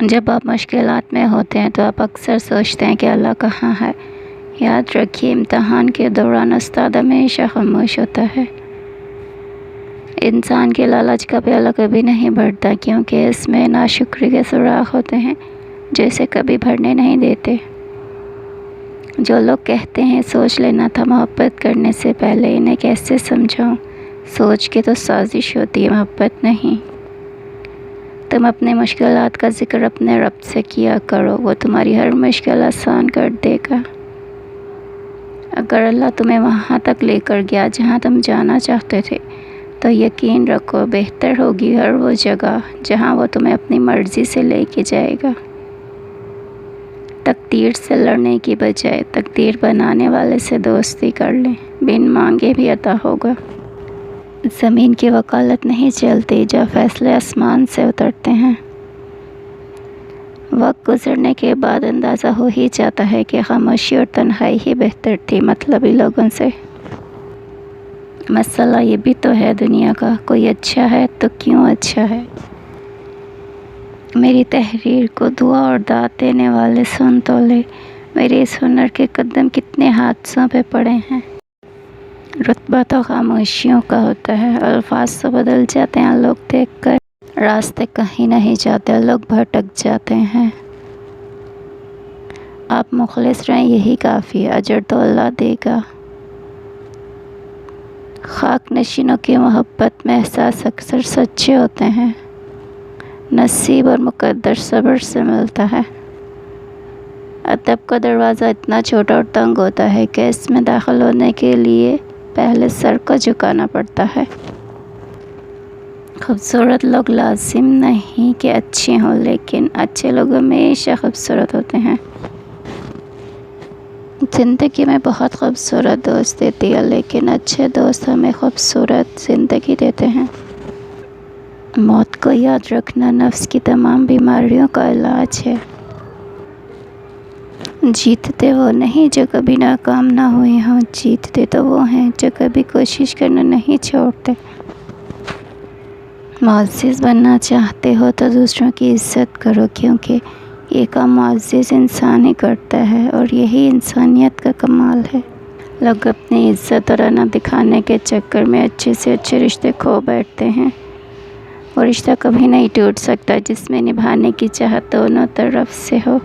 جب آپ مشکلات میں ہوتے ہیں تو آپ اکثر سوچتے ہیں کہ اللہ کہاں ہے۔ یاد رکھیے، امتحان کے دوران استاد ہمیشہ خاموش ہوتا ہے۔ انسان کے لالچ کا پیالہ کبھی نہیں بھرتا، کیونکہ اس میں ناشکری کے سوراخ ہوتے ہیں جو اسے کبھی بھرنے نہیں دیتے۔ جو لوگ کہتے ہیں سوچ لینا تھا محبت کرنے سے پہلے، انہیں کیسے سمجھاؤں؟ سوچ کے تو سازش ہوتی ہے، محبت نہیں۔ تم اپنے مشکلات کا ذکر اپنے رب سے کیا کرو، وہ تمہاری ہر مشکل آسان کر دے گا۔ اگر اللہ تمہیں وہاں تک لے کر گیا جہاں تم جانا چاہتے تھے، تو یقین رکھو بہتر ہوگی ہر وہ جگہ جہاں وہ تمہیں اپنی مرضی سے لے کے جائے گا۔ تقدیر سے لڑنے کی بجائے تقدیر بنانے والے سے دوستی کر لیں، بن مانگے بھی عطا ہوگا۔ زمین کی وکالت نہیں چلتی جب فیصلے آسمان سے اترتے ہیں۔ وقت گزرنے کے بعد اندازہ ہو ہی جاتا ہے کہ خاموشی اور تنہائی ہی بہتر تھی مطلبی لوگوں سے۔ مسئلہ یہ بھی تو ہے دنیا کا، کوئی اچھا ہے تو کیوں اچھا ہے؟ میری تحریر کو دعا اور داد دینے والے سن تو لے، میرے اس ہنر کے قدم کتنے حادثوں پہ پڑے ہیں۔ رتبہ تو خاموشیوں کا ہوتا ہے، الفاظ تو بدل جاتے ہیں لوگ دیکھ کر، راستے کہیں نہیں جاتے، لوگ بھٹک جاتے ہیں۔ آپ مخلص رہیں یہی کافی ہے، اجر تو اللہ دے گا۔ خاک نشینوں کی محبت میں احساس اکثر سچے ہوتے ہیں، نصیب اور مقدر صبر سے ملتا ہے۔ ادب کا دروازہ اتنا چھوٹا اور تنگ ہوتا ہے کہ اس میں داخل ہونے کے لیے پہلے سر کو جھکانا پڑتا ہے۔ خوبصورت لوگ لازم نہیں کہ اچھے ہوں، لیکن اچھے لوگ ہمیشہ خوبصورت ہوتے ہیں۔ زندگی میں بہت خوبصورت دوست دیتی ہے، لیکن اچھے دوست ہمیں خوبصورت زندگی دیتے ہیں۔ موت کو یاد رکھنا نفس کی تمام بیماریوں کا علاج ہے۔ جیتتے وہ نہیں جو کبھی ناکام نہ ہوئے ہوں، جیتتے تو وہ ہیں جو کبھی کوشش کرنا نہیں چھوڑتے۔ معزز بننا چاہتے ہو تو دوسروں کی عزت کرو، کیونکہ یہ کام معزز انسان ہی کرتا ہے اور یہی انسانیت کا کمال ہے۔ لوگ اپنی عزت اور انا دکھانے کے چکر میں اچھے سے اچھے رشتے کھو بیٹھتے ہیں۔ وہ رشتہ کبھی نہیں ٹوٹ سکتا جس میں نبھانے کی چاہت دونوں طرف سے ہو۔